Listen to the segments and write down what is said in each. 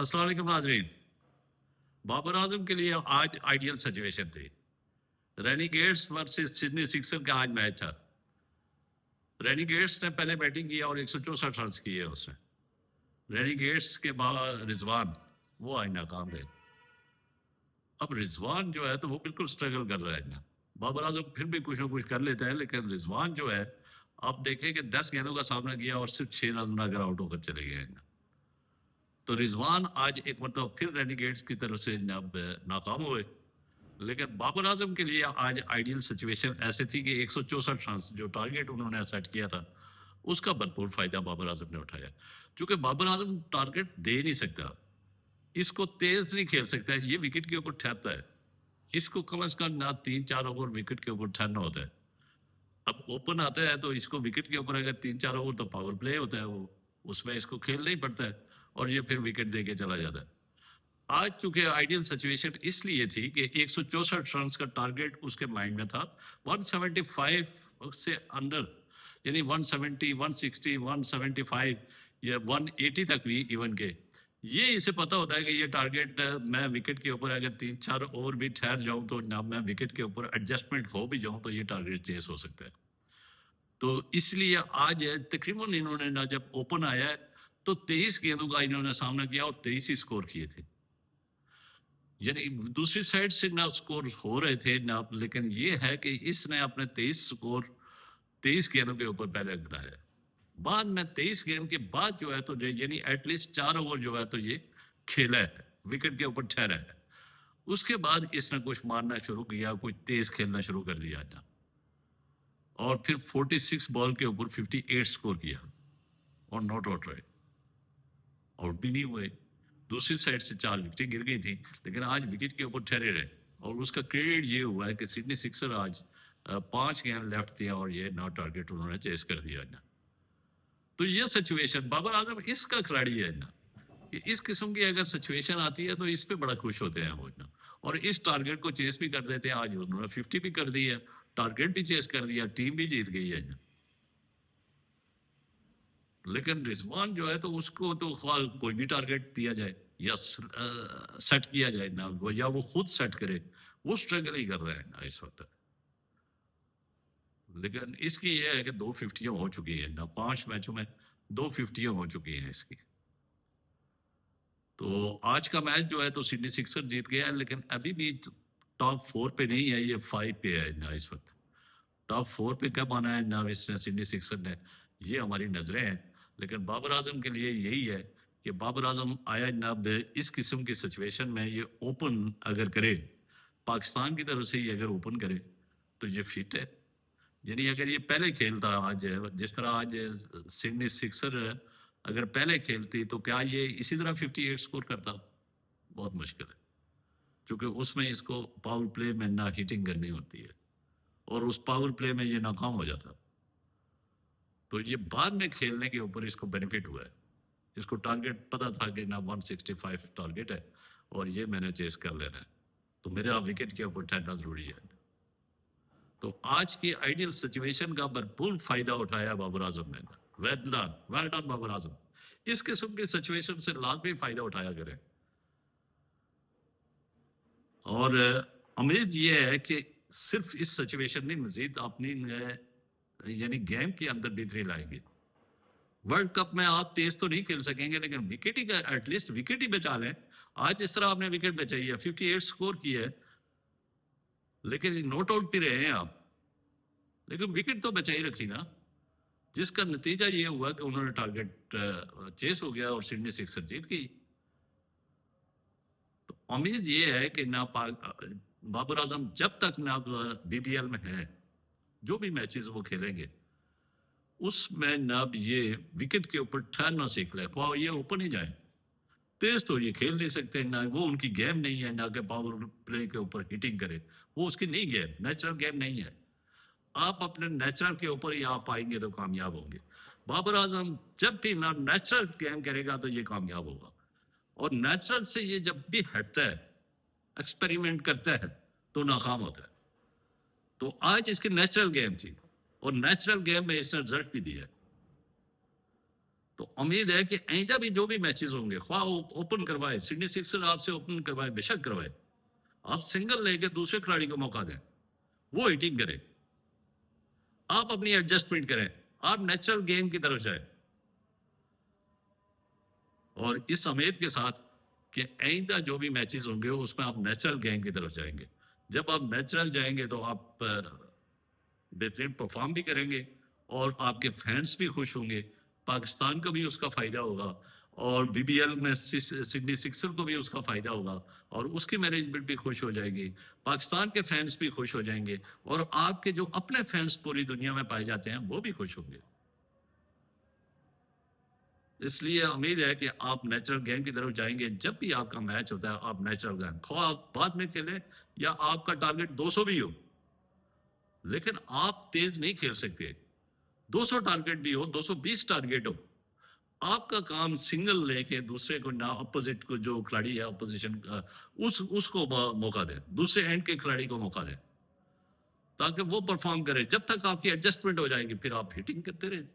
अस्सलाम वालेकुम नाजरीन। बाबर आजम के लिए आज आइडियल सिचुएशन थी। रेनिगेट्स वर्सेस सिडनी सिक्सर का आज मैच था। रेनिगेट्स ने पहले बैटिंग किया और 164 रन किए उसने। रेनिगेट्स के बाद रिजवान वो आज नाकाम रहे। अब रिजवान जो है तो वो बिल्कुल स्ट्रगल कर रहा है ना। बाबर आजम फिर भी कुछ ना कुछ कर लेता है, लेकिन रिजवान जो है आप देखें कि 10 गेंदों का सामना किया और सिर्फ 6 रन बनाकर आउट होकर चले गए हैं। तो रिजवान आज एक मतलब फिर रेनिगेट्स की तरफ से नाकाम हुए। लेकिन बाबर आजम के लिए आज आइडियल सिचुएशन ऐसे थी कि 164 रन जो टारगेट उन्होंने सेट किया था उसका भरपूर फायदा बाबर आजम ने उठाया। क्योंकि बाबर आजम टारगेट दे नहीं सकता, इसको तेज नहीं खेल सकता है, ये विकेट के ऊपर ठहरता है। इसको कम से कम ना 3-4 ओवर विकेट के ऊपर ठहरना होता है। अब ओपन आता है तो इसको विकेट के ऊपर अगर 3-4 ओवर तो पावर प्ले होता है, वो उसमें इसको खेलना ही पड़ता है और ये फिर विकेट दे के चला जाता है। आज चूंकि आइडियल सिचुएशन इसलिए थी कि 164 रन का टारगेट उसके माइंड में था। 175 से अंडर यानी 170, 160, 175 या 180 तक भी इवन के ये इसे पता होता है कि ये टारगेट मैं विकेट के ऊपर अगर 3-4 ओवर भी ठहर जाऊं तो ना मैं विकेट के ऊपर एडजस्टमेंट हो भी जाऊं तो ये टारगेट चेस हो सकता है। तो इसलिए आज तकरीबन इन्होंने ना जब ओपन आया है तो 23 गेंदों का इन्होंने सामना किया और 23 ही स्कोर किए थे। यानी दूसरी साइड से ना स्कोर हो रहे थे ना, लेकिन ये है कि इसने अपने 23 स्कोर 23 गेंदों के ऊपर पहले बनाया। बाद में 23 गेंद के बाद जो है तो यानी एटलीस्ट 4 ओवर जो है तो ये खेला है, विकेट के ऊपर ठहरा है। उसके बाद इसने कुछ मारना शुरू किया, कुछ तेज खेलना शुरू कर दिया था और फिर 46 बॉल के ऊपर 58 स्कोर किया और नॉट आउट रहे, आउट भी नहीं हुए। दूसरी साइड से 4 विकेटें गिर गई थी, लेकिन आज विकेट के ऊपर ठहरे रहे और उसका क्रेडिट ये हुआ है कि सिडनी सिक्सर आज 5 गेंद लेफ्ट थी और ये नॉट टारगेट उन्होंने चेस कर दिया ना। तो ये सिचुएशन बाबर आजम इसका खिलाड़ी है ना कि इस किस्म की अगर सिचुएशन आती है तो इस पे बड़ा खुश होते हैं वो ना, और इस टारगेट को चेस भी कर देते हैं। आज उन्होंने 50 भी कर दी है, टारगेट भी चेस कर दिया, टीम भी जीत गई है ना। लेकिन रिजवान जो है तो उसको तो कोई भी टारगेट दिया जाए या सेट किया जाए ना, वो या वो खुद सेट करे, वो स्ट्रगल ही कर रहा है ना इस वक्त। लेकिन इसकी ये है कि 2 50 हो चुकी है ना, 5 मैचों में 2 50 हो चुकी हैं इसकी। तो आज का मैच जो है तो सिडनी सिक्सर जीत गया है, लेकिन अभी भी टॉप 4 पे नहीं है, ये 5 पे है ना इस वक्त। टॉप 4 पे कब आना है ना इसने सिडनी सिक्सर ने, ये हमारी नजरें हैं। लेकिन बाबर आजम के लिए यही है कि बाबर आजम आया ना इस किस्म की सिचुएशन में ये ओपन अगर करे, पाकिस्तान की तरफ से ही अगर ओपन करे तो ये फिट है। यानी अगर ये पहले खेलता आज जिस तरह आज सिडनी सिक्सर अगर पहले खेलती तो क्या ये इसी तरह 58 स्कोर करता? बहुत मुश्किल है, क्योंकि उसमें इसको पावर प्ले में ना हिटिंग करनी होती है और उस पावर प्ले में ये नाकाम हो जाता। तो ये बाद में खेलने के ऊपर इसको बेनिफिट हुआ है। इसको टारगेट पता था कि ना 165 टारगेट है और ये मैंने चेस कर लेना है, तो मेरा विकेट के ऊपर ठहरना जरूरी है। तो आज की आइडियल सिचुएशन का भरपूर फायदा उठाया बाबर आजम ने। Well done Babar Azam. इस किस्म की सिचुएशन से लाजमी फायदा उठाया करें। और उम्मीद ये है कि सिर्फ इस सिचुएशन नहीं, मजीद अपनी यानी गेम के अंदर बेहतरी लाएंगे। वर्ल्ड कप में आप तेज तो नहीं खेल सकेंगे, लेकिन विकेट ही एटलीस्ट विकेट ही बचा लें। आज जिस तरह आपने विकेट बचाई है, 58 स्कोर की है, लेकिन नॉट आउट भी रहे हैं आप, लेकिन विकेट तो बचाई रखी ना, जिसका नतीजा ये हुआ कि उन्होंने टारगेट चेस हो गया और सिडनी सिक्सर जीत गई। तो उम्मीद ये है कि ना बाबर आजम जब तक ना बीबीएल में है, जो भी मैचेस वो खेलेंगे उसमें ना ये विकेट के ऊपर ठहरना सीख ले, ये ओपन ही जाए। तेज तो ये खेल नहीं सकते ना, वो उनकी गेम नहीं है ना कि पावर प्ले के ऊपर हिटिंग करे, वो उसकी नहीं गेम, नेचुरल गेम नहीं है। आप अपने नेचुरल के ऊपर ही आप आएंगे तो कामयाब होंगे। बाबर आजम जब भी ना नेचुरल गेम करेगा तो ये कामयाब होगा, और नेचुरल से ये जब भी हटता है, एक्सपेरिमेंट करता है तो नाकाम होता है। तो आज इसकी नेचुरल गेम थी और नेचुरल गेम में इसने रिजल्ट भी दिया। تو امید ہے کہ آئندہ بھی جو بھی میچز ہوں گے، خواہ اوپن کروائے، سڈنی سکسر آپ سے اوپن کروائے، بے شک کروائے، آپ سنگل لے کے دوسرے کھلاڑی کو موقع دیں، وہ ہٹنگ کرے، آپ اپنی ایڈجسٹمنٹ کریں، آپ نیچرل گیم کی طرف جائیں، اور اس امید کے ساتھ کہ آئندہ جو بھی میچز ہوں گے اس میں آپ نیچرل گیم کی طرف جائیں گے. جب آپ نیچرل جائیں گے تو آپ بہترین پرفارم بھی کریں گے، اور آپ کے فینس بھی خوش ہوں گے، پاکستان کو بھی اس کا فائدہ ہوگا، اور بی بی ایل میں سڈنی سکسر کو بھی اس کا فائدہ ہوگا، اور اس کی مینجمنٹ بھی خوش ہو جائے گی، پاکستان کے فینس بھی خوش ہو جائیں گے، اور آپ کے جو اپنے فینس پوری دنیا میں پائے جاتے ہیں وہ بھی خوش ہوں گے. اس لیے امید ہے کہ آپ نیچرل گیم کی طرف جائیں گے. جب بھی آپ کا میچ ہوتا ہے آپ نیچرل گیم، خواہ آپ بعد میں کھیلیں یا آپ کا ٹارگٹ 200 بھی ہو، لیکن آپ تیز نہیں کھیل سکتے. 200 ٹارگٹ بھی ہو، 220 ٹارگٹ ہو، آپ کا کام سنگل لے کے دوسرے کو نہ، اپوزٹ کو جو کھلاڑی ہے اپوزیشن کا، اس کو موقع دے، دوسرے اینڈ کے کھلاڑی کو موقع دے تاکہ وہ پرفارم کرے. جب تک آپ کی ایڈجسٹمنٹ ہو جائے گی پھر آپ ہٹنگ کرتے رہیں.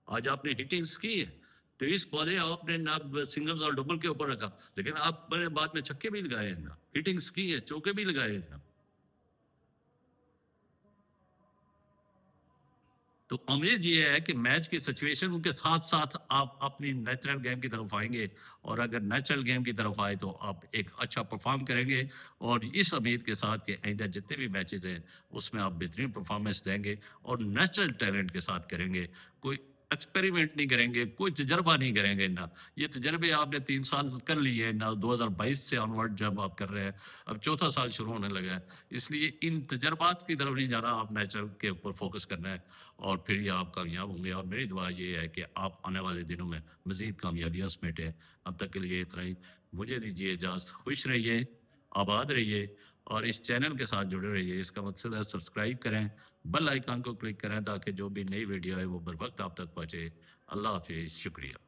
آج آپ نے ہٹنگس کی ہے، 23 بالیں آپ نے نہ سنگلز اور ڈبل کے اوپر رکھا، لیکن آپ نے بعد میں چھکے بھی لگائے ہیں، ہٹنگس کی ہے، چوکے بھی لگائے ہیں. تو امید یہ ہے کہ میچ کی سچویشن کے ساتھ ساتھ آپ اپنی نیچرل گیم کی طرف آئیں گے، اور اگر نیچرل گیم کی طرف آئے تو آپ ایک اچھا پرفارم کریں گے، اور اس امید کے ساتھ کہ آئندہ جتنے بھی میچز ہیں اس میں آپ بہترین پرفارمنس دیں گے اور نیچرل ٹیلنٹ کے ساتھ کریں گے. کوئی ایکسپیریمنٹ نہیں کریں گے، کوئی تجربہ نہیں کریں گے. نہ یہ تجربے آپ نے 3 سال کر لیے، نہ 2022 سے آنورڈ جب آپ کر رہے ہیں، اب چوتھا سال شروع ہونے لگا ہے. اس لیے ان تجربات کی طرف نہیں جانا، آپ نیچرل کے اوپر فوکس کرنا ہے، اور پھر یہ آپ کامیاب ہوں گے. اور میری دعا یہ ہے کہ آپ آنے والے دنوں میں مزید کامیابیاں سمیٹیں. اب تک کے لیے اتنا ہی. مجھے دیجیے اجازت. خوش رہیے، آباد رہیے، اور اس چینل کے ساتھ جڑے رہیے. اس کا مقصد ہے سبسکرائب کریں، بیل آئیکن کو کلک کریں تاکہ جو بھی نئی ویڈیو ہے وہ بر وقت آپ تک پہنچے. اللہ حافظ. شکریہ.